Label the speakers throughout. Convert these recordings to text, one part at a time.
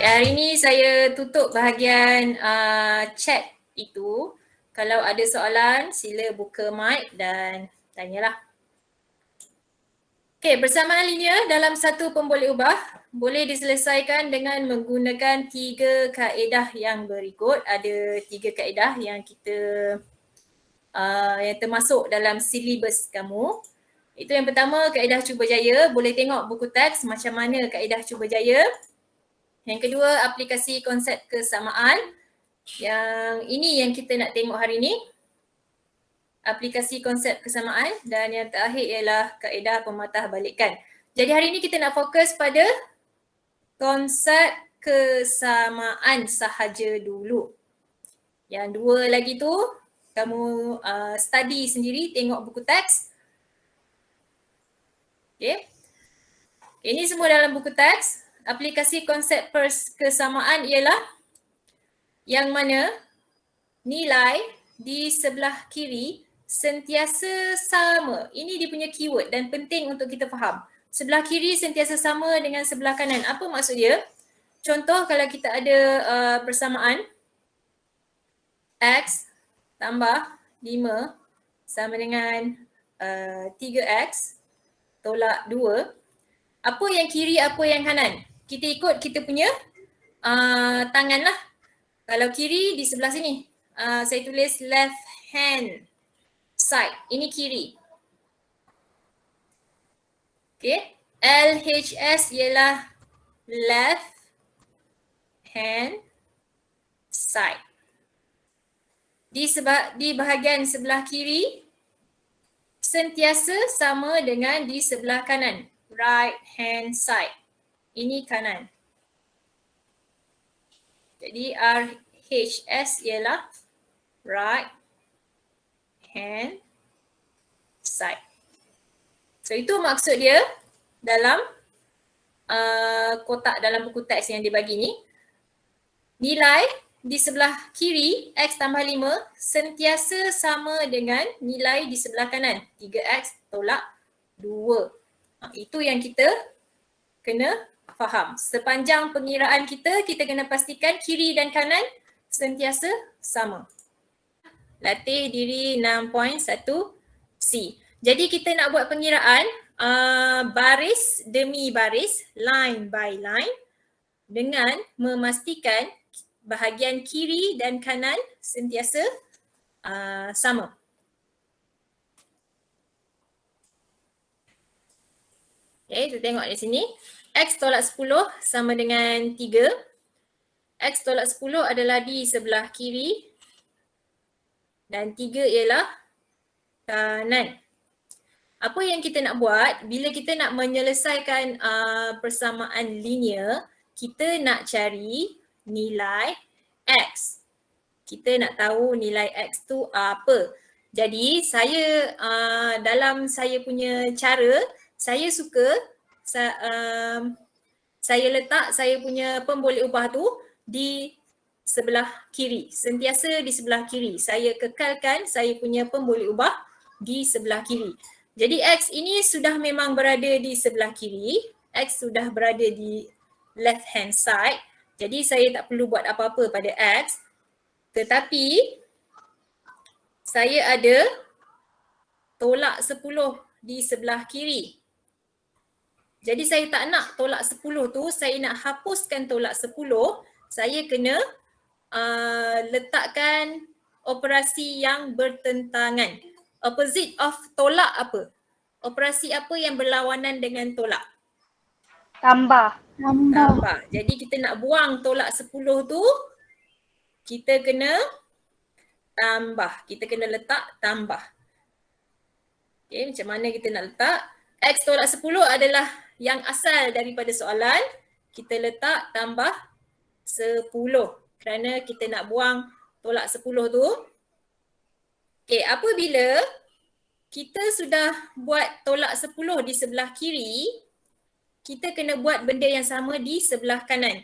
Speaker 1: Hari ini saya tutup bahagian chat itu. Kalau ada soalan, sila buka mic dan tanyalah. Okey, persamaan linear dalam satu pemboleh ubah boleh diselesaikan dengan menggunakan 3 kaedah yang berikut. Ada 3 kaedah yang kita yang termasuk dalam silibus kamu. Itu yang pertama, kaedah cuba jaya. Boleh tengok buku teks macam mana kaedah cuba jaya. Yang kedua, aplikasi konsep kesamaan. Yang ini yang kita nak tengok hari ni. Aplikasi konsep kesamaan. Dan yang terakhir ialah kaedah pematahbalikan. Jadi hari ni kita nak fokus pada konsep kesamaan sahaja dulu. Yang dua lagi tu, kamu study sendiri, tengok buku teks. Okay. Ini semua dalam buku teks. Aplikasi konsep kesamaan ialah yang mana nilai di sebelah kiri sentiasa sama. Ini dia punya keyword dan penting untuk kita faham. Sebelah kiri sentiasa sama dengan sebelah kanan. Apa maksud dia? Contoh kalau kita ada persamaan X tambah 5 sama dengan 3X tolak 2. Apa yang kiri, apa yang kanan? Kita ikut kita punya tangan lah. Kalau kiri di sebelah sini. Saya tulis left hand side. Ini kiri. Okay. LHS ialah left hand side. Di bahagian sebelah kiri sentiasa sama dengan di sebelah kanan. Right hand side. Ini kanan. Jadi RHS ialah right hand side. So itu maksud dia dalam kotak dalam buku teks yang dibagi ni. Nilai di sebelah kiri X tambah 5 sentiasa sama dengan nilai di sebelah kanan 3X tolak 2. Itu yang kita kena faham. Sepanjang pengiraan kita kena pastikan kiri dan kanan sentiasa sama. Latih diri 6.1C. Jadi kita nak buat pengiraan baris demi baris, line by line dengan memastikan bahagian kiri dan kanan sentiasa sama. Okay, kita tengok di sini. X tolak 10 sama dengan 3. X tolak 10 adalah di sebelah kiri. Dan 3 ialah kanan. Apa yang kita nak buat, bila kita nak menyelesaikan persamaan linear, kita nak cari nilai X. Kita nak tahu nilai X tu apa. Jadi saya dalam saya punya cara, saya suka saya letak saya punya pemboleh ubah tu di sebelah kiri. Sentiasa di sebelah kiri. Saya kekalkan saya punya pemboleh ubah di sebelah kiri. Jadi X ini sudah memang berada di sebelah kiri. X sudah berada di left hand side. Jadi saya tak perlu buat apa-apa pada X. Tetapi saya ada tolak 10 di sebelah kiri. Jadi saya tak nak tolak 10 tu, saya nak hapuskan tolak 10, saya kena letakkan operasi yang bertentangan. Opposite of tolak apa? Operasi apa yang berlawanan dengan tolak?
Speaker 2: Tambah.
Speaker 1: Tambah. Jadi kita nak buang tolak 10 tu, kita kena tambah. Kita kena letak tambah. Okay, macam mana kita nak letak? X tolak 10 adalah yang asal daripada soalan. Kita letak tambah 10 kerana kita nak buang tolak 10 tu. Okay, apabila kita sudah buat tolak 10 di sebelah kiri, kita kena buat benda yang sama di sebelah kanan.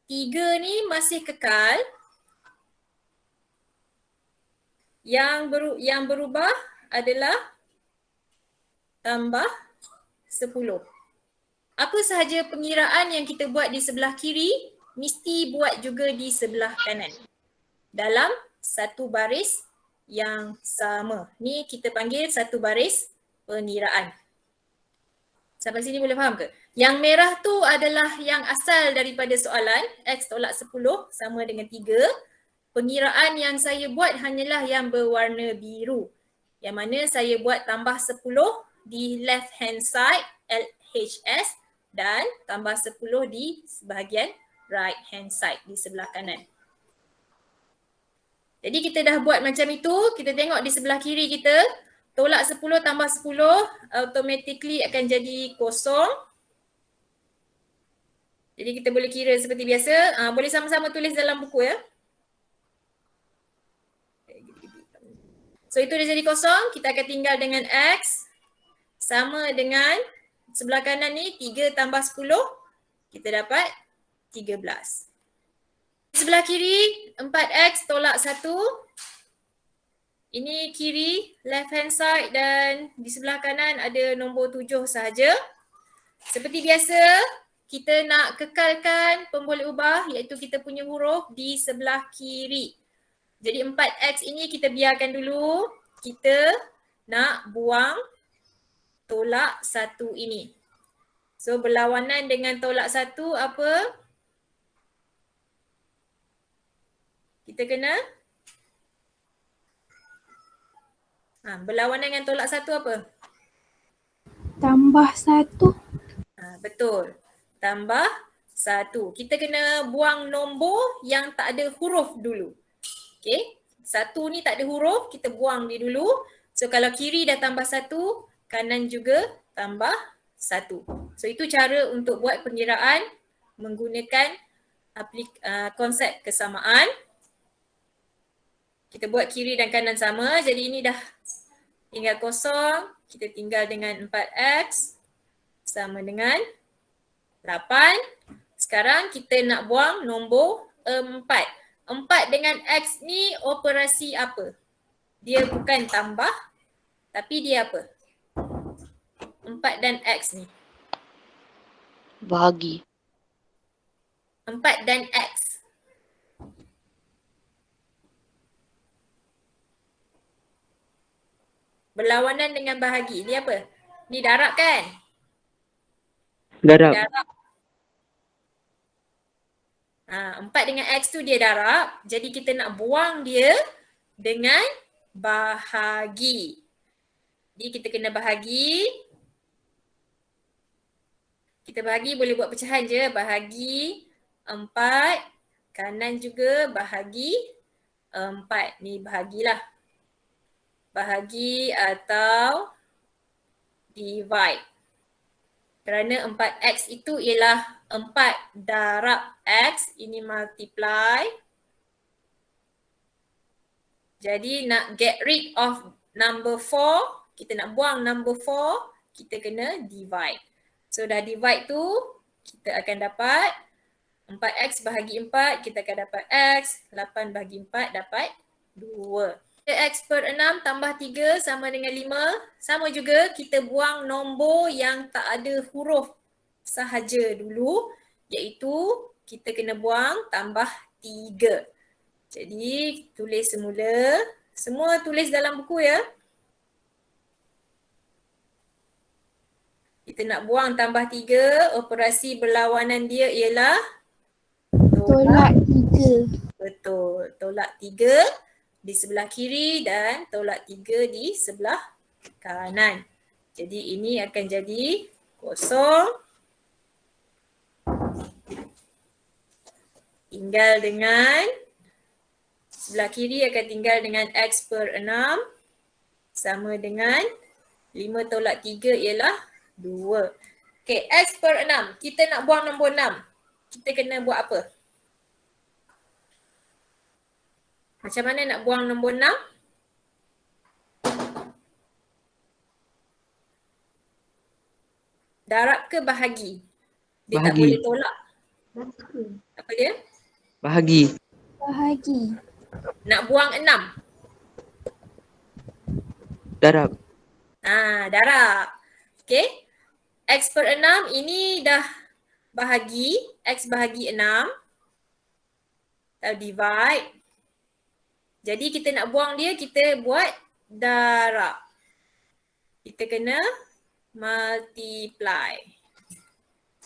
Speaker 1: 3 ni masih kekal. Yang berubah adalah tambah 10. Apa sahaja pengiraan yang kita buat di sebelah kiri, mesti buat juga di sebelah kanan. Dalam satu baris yang sama. Ni kita panggil satu baris pengiraan. Sampai sini boleh faham ke? Yang merah tu adalah yang asal daripada soalan. X tolak 10 sama dengan 3. Pengiraan yang saya buat hanyalah yang berwarna biru. Yang mana saya buat tambah 10 di left hand side LHS dan tambah 10 di sebahagian right hand side di sebelah kanan. Jadi kita dah buat macam itu, kita tengok di sebelah kiri kita, tolak 10 tambah 10 automatically akan jadi kosong. Jadi kita boleh kira seperti biasa. Boleh sama-sama tulis dalam buku ya. So itu dah jadi kosong, kita akan tinggal dengan X sama dengan sebelah kanan ni 3 tambah 10, kita dapat 13. Di sebelah kiri 4X tolak 1. Ini kiri left hand side dan di sebelah kanan ada nombor 7 sahaja. Seperti biasa, kita nak kekalkan pemboleh ubah iaitu kita punya huruf di sebelah kiri. Jadi 4X ini kita biarkan dulu. Kita nak buang tolak 1 ini. So berlawanan dengan tolak 1 apa? Kita kena berlawanan dengan tolak 1 apa?
Speaker 3: Tambah 1.
Speaker 1: Betul. Tambah 1. Kita kena buang nombor yang tak ada huruf dulu. Okay. 1 ni tak ada huruf, kita buang dia dulu. So kalau kiri dah tambah 1, kanan juga tambah 1. So itu cara untuk buat pengiraan menggunakan konsep kesamaan. Kita buat kiri dan kanan sama, jadi ini dah tinggal kosong. Kita tinggal dengan 4X sama dengan 8. Sekarang kita nak buang nombor 4. 4 dengan X ni operasi apa? Dia bukan tambah, tapi dia apa? 4 dan X ni.
Speaker 4: Bahagi.
Speaker 1: 4 dan X. Berlawanan dengan bahagi. Dia apa? Ni darab kan?
Speaker 4: Darab.
Speaker 1: Darab. 4 dengan X tu dia darab. Jadi kita nak buang dia dengan bahagi. Jadi kita kena bahagi. Kita bahagi boleh buat pecahan je. Bahagi 4. Kanan juga bahagi 4. Ni bahagilah. Bahagi atau divide. Kerana 4X itu ialah 4 darab X. Ini multiply. Jadi nak get rid of number 4. Kita nak buang number 4. Kita kena divide. So dah divide tu, kita akan dapat 4X bahagi 4. Kita akan dapat X. 8 bahagi 4 dapat 2. X per 6 tambah 3 sama dengan 5. Sama juga kita buang nombor yang tak ada huruf sahaja dulu. Iaitu kita kena buang tambah 3. Jadi tulis semula. Semua tulis dalam buku ya. Kita nak buang tambah 3. Operasi berlawanan dia ialah
Speaker 3: Tolak 3.
Speaker 1: Betul. Tolak 3 di sebelah kiri dan tolak 3 di sebelah kanan. Jadi ini akan jadi kosong. Tinggal dengan sebelah kiri akan tinggal dengan X per 6 sama dengan 5 tolak 3 ialah 2. Okay, X per 6. Kita nak buang nombor 6. Kita kena buat apa? Macam mana nak buang nombor 6? Darab ke bahagi? Dia tak
Speaker 4: Bahagi.
Speaker 1: boleh tolak. Apa dia?
Speaker 4: Bahagi.
Speaker 3: Bahagi.
Speaker 1: Nak buang 6.
Speaker 4: Darab.
Speaker 1: Darab. Okay. X per 6 ini dah bahagi. X bahagi 6. atau divide. Jadi kita nak buang dia, kita buat darab. Kita kena multiply.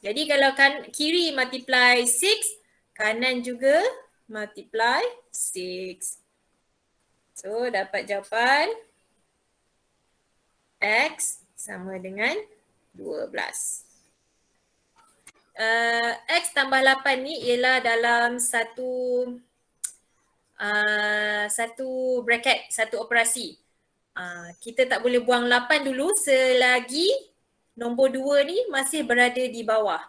Speaker 1: Jadi kalau kiri multiply 6, kanan juga multiply 6. So dapat jawapan X sama dengan 12. X tambah 8 ni ialah dalam satu bracket, satu operasi. Kita tak boleh buang 8 dulu selagi nombor 2 ni masih berada di bawah.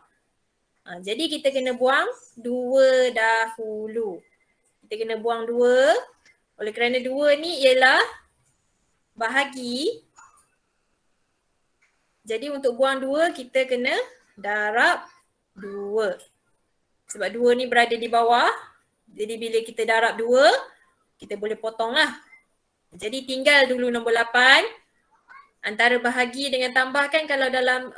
Speaker 1: Jadi kita kena buang 2 dahulu. Kita kena buang 2. Oleh kerana 2 ni ialah bahagi. Jadi untuk buang 2 kita kena darab 2. Sebab 2 ni berada di bawah. Jadi bila kita darab 2, kita boleh potong lah. Jadi tinggal dulu nombor 8. Antara bahagi dengan tambah kan kalau dalam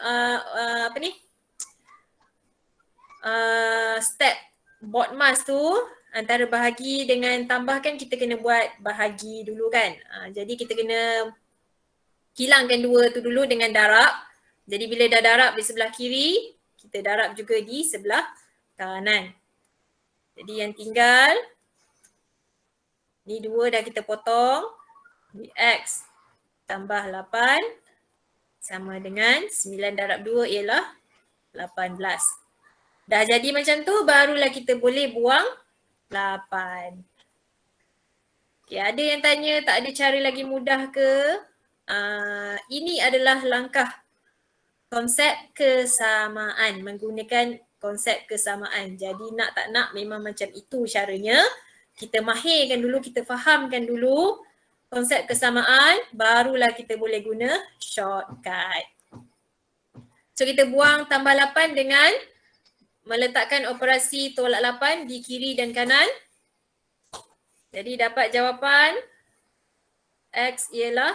Speaker 1: step BODMAS tu, antara bahagi dengan tambah kan kita kena buat bahagi dulu kan. Jadi kita kena hilangkan 2 tu dulu dengan darab. Jadi bila dah darab di sebelah kiri, kita darab juga di sebelah kanan. Jadi yang tinggal, ni 2 dah kita potong. Di X tambah 8 sama dengan 9 darab 2 ialah 18. Dah jadi macam tu, barulah kita boleh buang 8. Okay, ada yang tanya tak ada cara lagi mudah ke? Ini adalah langkah konsep kesamaan, menggunakan konsep kesamaan. Jadi nak tak nak memang macam itu caranya. Kita mahirkan dulu, kita fahamkan dulu konsep kesamaan, barulah kita boleh guna shortcut. So kita buang tambah 8 dengan meletakkan operasi tolak 8 di kiri dan kanan. Jadi dapat jawapan X ialah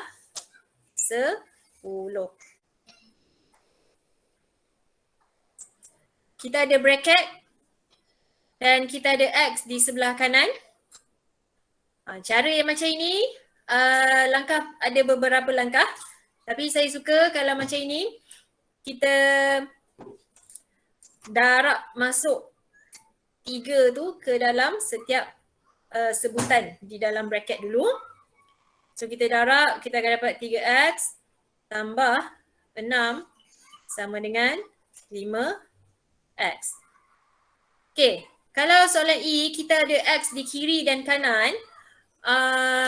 Speaker 1: 10. Kita ada bracket dan kita ada X di sebelah kanan. Cara yang macam ini, langkah ada beberapa langkah. Tapi saya suka kalau macam ini, kita darab masuk 3 tu ke dalam setiap sebutan di dalam bracket dulu. So kita darab, kita akan dapat 3X tambah 6 sama dengan 5X. Okay, kalau soalan E kita ada X di kiri dan kanan,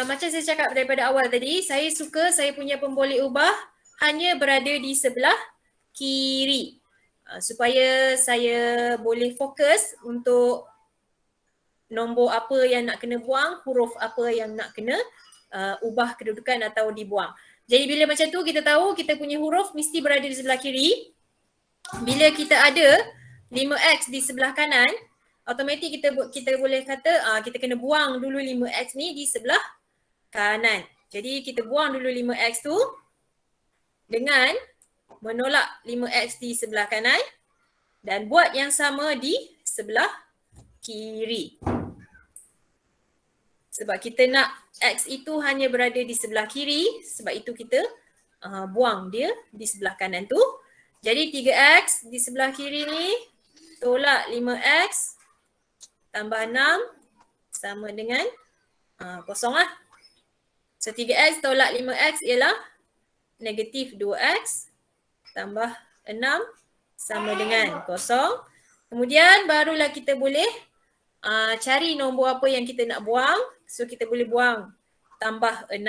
Speaker 1: macam saya cakap daripada awal tadi, saya suka saya punya pemboleh ubah hanya berada di sebelah kiri. Supaya saya boleh fokus untuk nombor apa yang nak kena buang, huruf apa yang nak kena ubah kedudukan atau dibuang. Jadi bila macam tu kita tahu kita punya huruf mesti berada di sebelah kiri. Bila kita ada 5X di sebelah kanan, automatik kita boleh kata kita kena buang dulu 5X ni di sebelah kanan. Jadi kita buang dulu 5X tu dengan menolak 5X di sebelah kanan dan buat yang sama di sebelah kiri. Sebab kita nak X itu hanya berada di sebelah kiri, sebab itu kita buang dia di sebelah kanan tu. Jadi 3X di sebelah kiri ni tolak 5X tambah 6 sama dengan kosong lah. So 3X tolak 5X ialah negatif 2X tambah 6 sama dengan kosong. Kemudian barulah kita boleh cari nombor apa yang kita nak buang. So kita boleh buang tambah 6.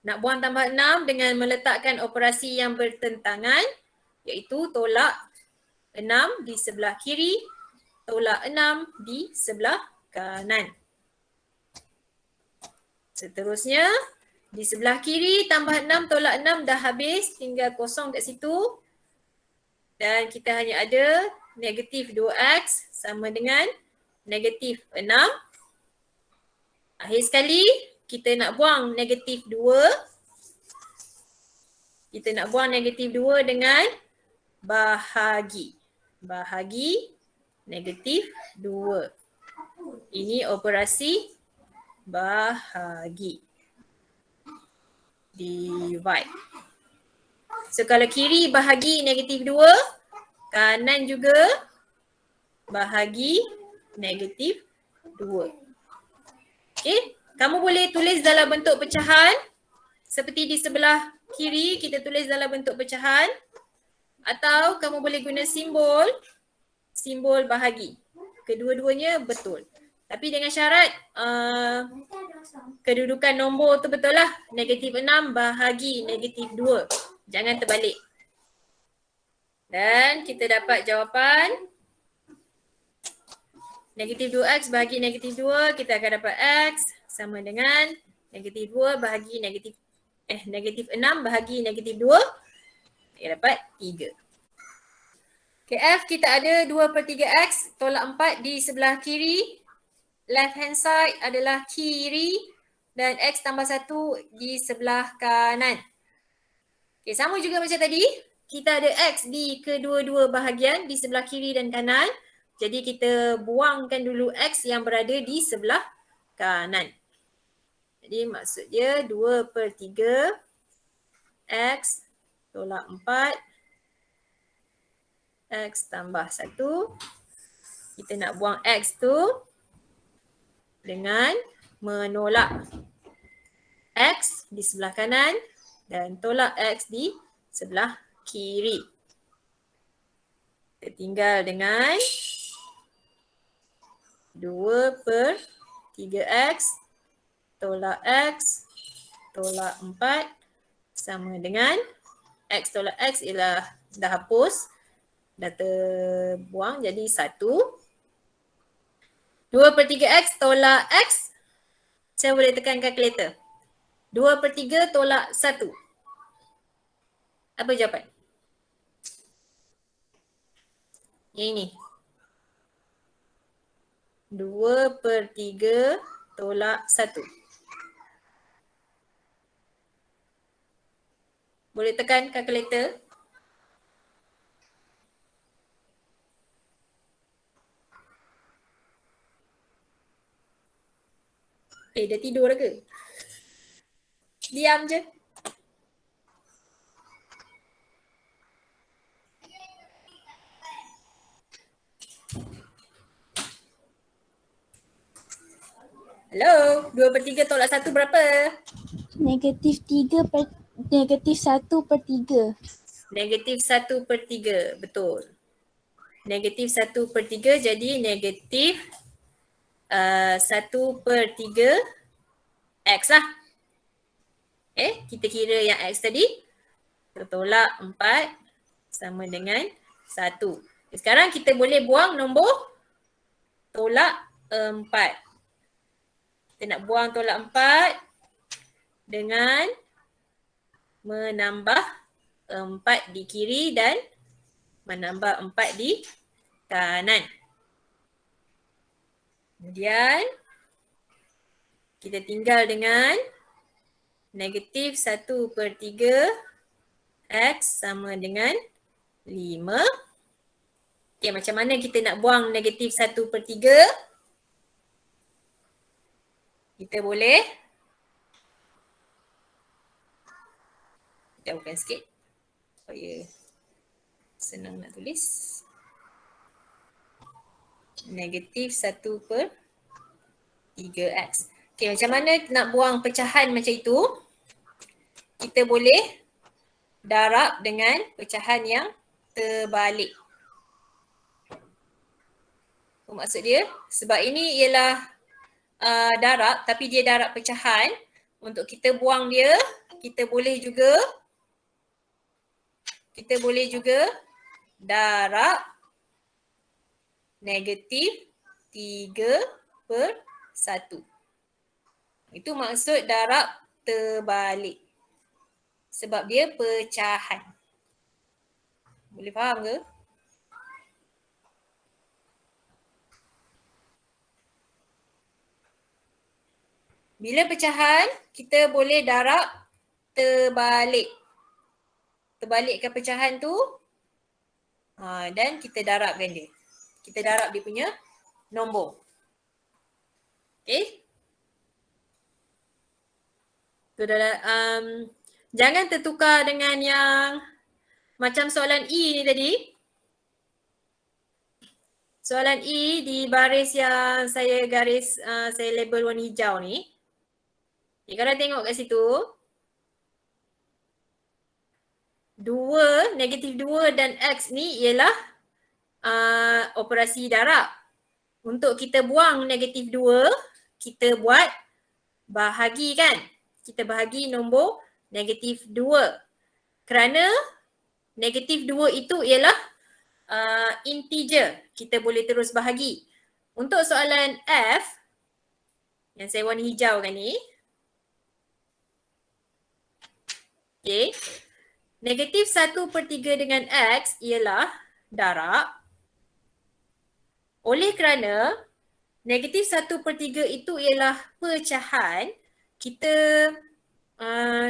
Speaker 1: Nak buang tambah 6 dengan meletakkan operasi yang bertentangan, iaitu tolak 6 di sebelah kiri, tolak 6 di sebelah kanan. Seterusnya, di sebelah kiri tambah 6 tolak 6 dah habis, tinggal kosong kat situ. Dan kita hanya ada negatif 2X sama dengan negatif 6. Akhir sekali, kita nak buang negatif 2. Kita nak buang negatif 2 dengan bahagi. Bahagi negatif 2. Ini operasi bahagi. Divide. So kalau kiri bahagi negatif 2, kanan juga bahagi negatif 2. Okay, kamu boleh tulis dalam bentuk pecahan. Seperti di sebelah kiri kita tulis dalam bentuk pecahan. Atau kamu boleh guna simbol bahagi. Kedua-duanya betul. Tapi dengan syarat kedudukan nombor tu betul lah. Negatif 6 bahagi negatif 2. Jangan terbalik. Dan kita dapat jawapan negatif 2x bahagi negatif 2, kita akan dapat x sama dengan negatif 2 bahagi negatif 6 bahagi negatif 2, kita dapat 3. Okay, F kita ada 2/3x tolak 4 di sebelah kiri. Left hand side adalah kiri dan x tambah 1 di sebelah kanan. Okay, sama juga macam tadi. Kita ada x di kedua-dua bahagian di sebelah kiri dan kanan. Jadi kita buangkan dulu x yang berada di sebelah kanan. Jadi maksud dia 2/3 x tolak 4 x tambah 1. Kita nak buang x tu dengan menolak x di sebelah kanan dan tolak x di sebelah kiri. Kita tinggal dengan 2/3x tolak x tolak 4 sama dengan x tolak x ialah dah hapus, dah terbuang jadi 1. 2/3x tolak x, saya boleh tekan kalkulator. 2/3 tolak 1. Apa jawapan? Yang ini. 2/3 tolak 1. Boleh tekan kalkulator. Dah tidur dah ke? Diam je. Hello, 2/3 tolak 1 berapa?
Speaker 3: Negatif 1/3.
Speaker 1: Negatif 1/3, betul. Negatif 1/3 jadi negatif 1/3 x lah. Kita kira yang x tadi. Tolak 4 sama dengan 1. Sekarang kita boleh buang nombor tolak 4. Kita nak buang tolak 4 dengan menambah 4 di kiri dan menambah 4 di kanan. Kemudian kita tinggal dengan negatif 1/3 x sama dengan 5. Okay, macam mana kita nak buang negatif 1/3? Kita boleh jauhkan sikit supaya senang nak tulis. Negatif 1/3x. Okay, macam mana nak buang pecahan macam itu? Kita boleh darab dengan pecahan yang terbalik. Maksud dia, sebab ini ialah darab tapi dia darab pecahan. Untuk kita buang dia, kita boleh juga darab negatif 3/1. Itu maksud darab terbalik. Sebab dia pecahan. Boleh faham ke? Bila pecahan, kita boleh darab terbalik. Terbalikkan pecahan tu dan kita darabkan dia. Kita darab dia punya nombor. Okay. Tu jangan tertukar dengan yang macam soalan E ni tadi. Soalan E di baris yang saya garis, saya label warna hijau ni. Okay, kalau tengok kat situ, 2, negatif 2 dan X ni ialah operasi darab. Untuk kita buang negatif 2, kita buat bahagi kan. Kita bahagi nombor negatif 2. Kerana negatif 2 itu ialah integer. Kita boleh terus bahagi. Untuk soalan F, yang saya warna hijau kan ni. Okay. Negatif 1/3 dengan X ialah darab. Oleh kerana negatif 1/3 itu ialah pecahan, kita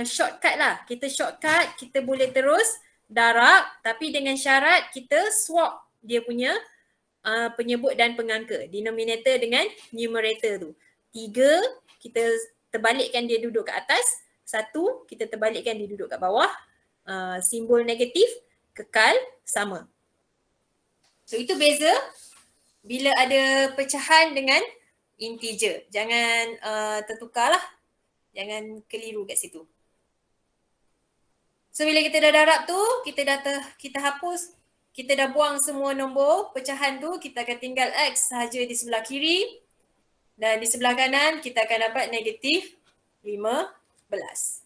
Speaker 1: shortcut lah. Kita shortcut, kita boleh terus darab tapi dengan syarat kita swap dia punya penyebut dan pengangka. Denominator dengan numerator tu. 3 kita terbalikkan dia duduk kat atas. 1 kita terbalikkan dia duduk kat bawah. Simbol negatif kekal sama. So itu beza bila ada pecahan dengan integer. Jangan tertukar lah. Jangan keliru kat situ. So bila kita dah darab tu, kita hapus, kita dah buang semua nombor pecahan tu, kita akan tinggal X sahaja di sebelah kiri. Dan di sebelah kanan kita akan dapat negatif 15.